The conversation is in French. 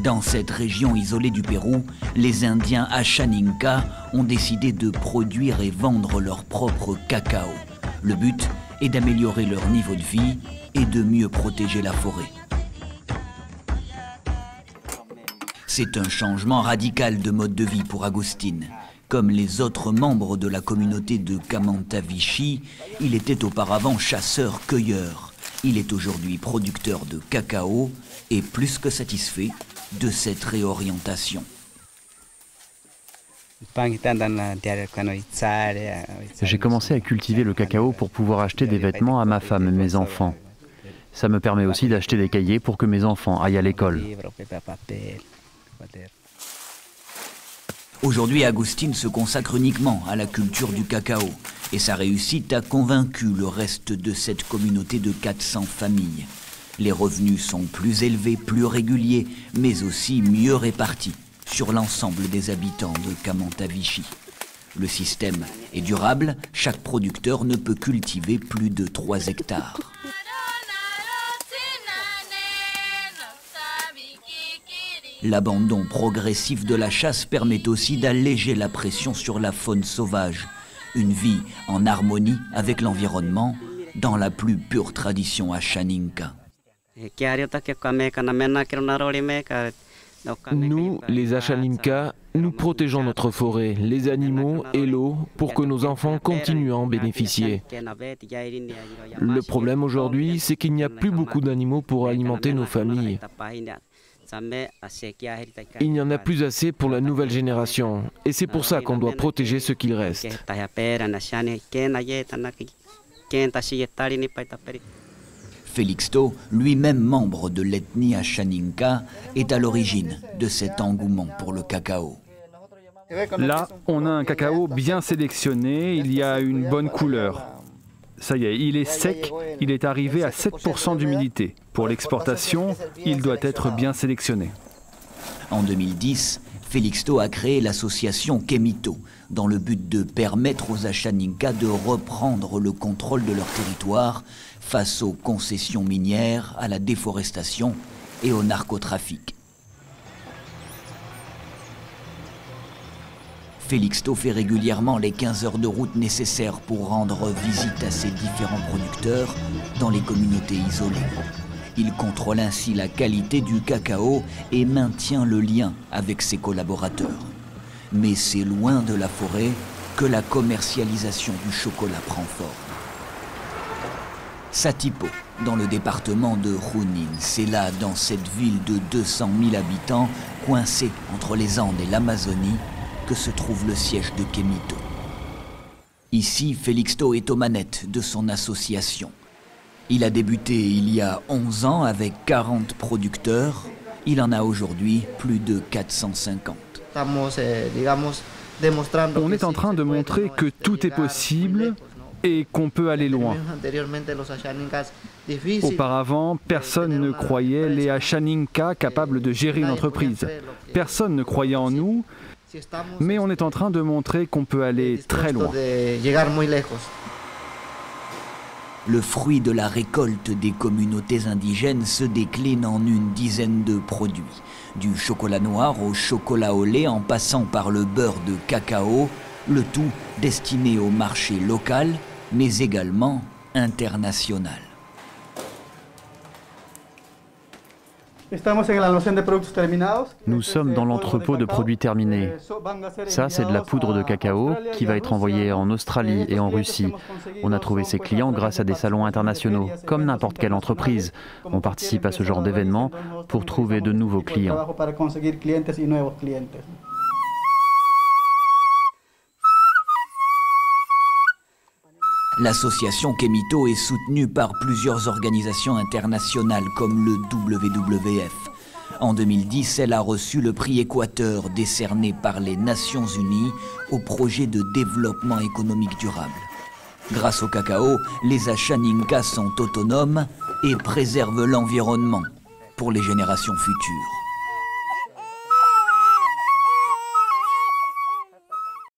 Dans cette région isolée du Pérou, les Indiens Ashaninka ont décidé de produire et vendre leur propre cacao. Le but est d'améliorer leur niveau de vie et de mieux protéger la forêt. C'est un changement radical de mode de vie pour Agustín. Comme les autres membres de la communauté de Camantavichí, il était auparavant chasseur-cueilleur. Il est aujourd'hui producteur de cacao et plus que satisfait de cette réorientation. J'ai commencé à cultiver le cacao pour pouvoir acheter des vêtements à ma femme et mes enfants. Ça me permet aussi d'acheter des cahiers pour que mes enfants aillent à l'école. Aujourd'hui, Agustín se consacre uniquement à la culture du cacao et sa réussite a convaincu le reste de cette communauté de 400 familles. Les revenus sont plus élevés, plus réguliers, mais aussi mieux répartis sur l'ensemble des habitants de Camantavichí. Le système est durable, chaque producteur ne peut cultiver plus de 3 hectares. L'abandon progressif de la chasse permet aussi d'alléger la pression sur la faune sauvage. Une vie en harmonie avec l'environnement dans la plus pure tradition Ashaninka. Nous, les Ashaninka, nous protégeons notre forêt, les animaux et l'eau pour que nos enfants continuent à en bénéficier. Le problème aujourd'hui, c'est qu'il n'y a plus beaucoup d'animaux pour alimenter nos familles. Il n'y en a plus assez pour la nouvelle génération et c'est pour ça qu'on doit protéger ce qu'il reste. Félixto, lui-même membre de l'ethnie Ashaninka, est à l'origine de cet engouement pour le cacao. Là, on a un cacao bien sélectionné, il y a une bonne couleur. Ça y est, il est sec, il est arrivé à 7% d'humidité. Pour l'exportation, il doit être bien sélectionné. En 2010, Félixto a créé l'association Kemito, dans le but de permettre aux Ashaninka de reprendre le contrôle de leur territoire face aux concessions minières, à la déforestation et au narcotrafic. Félixto fait régulièrement les 15 heures de route nécessaires pour rendre visite à ses différents producteurs dans les communautés isolées. Il contrôle ainsi la qualité du cacao et maintient le lien avec ses collaborateurs. Mais c'est loin de la forêt que la commercialisation du chocolat prend forme. Satipo, dans le département de Junín, c'est là, dans cette ville de 200 000 habitants, coincée entre les Andes et l'Amazonie, que se trouve le siège de Kemito. Ici, Félixto est aux manettes de son association. Il a débuté il y a 11 ans avec 40 producteurs. Il en a aujourd'hui plus de 450. On est en train de montrer que tout est possible et qu'on peut aller loin. Auparavant, personne ne croyait les Ashaninka capables de gérer une entreprise. Personne ne croyait en nous. Mais on est en train de montrer qu'on peut aller très loin. Le fruit de la récolte des communautés indigènes se décline en une dizaine de produits. Du chocolat noir au chocolat au lait en passant par le beurre de cacao, le tout destiné au marché local, mais également international. Nous sommes dans l'entrepôt de produits terminés. Ça, c'est de la poudre de cacao qui va être envoyée en Australie et en Russie. On a trouvé ses clients grâce à des salons internationaux. Comme n'importe quelle entreprise, on participe à ce genre d'événements pour trouver de nouveaux clients. L'association Kemito est soutenue par plusieurs organisations internationales comme le WWF. En 2010, elle a reçu le prix Équateur décerné par les Nations Unies au projet de développement économique durable. Grâce au cacao, les Ashaninka sont autonomes et préservent l'environnement pour les générations futures.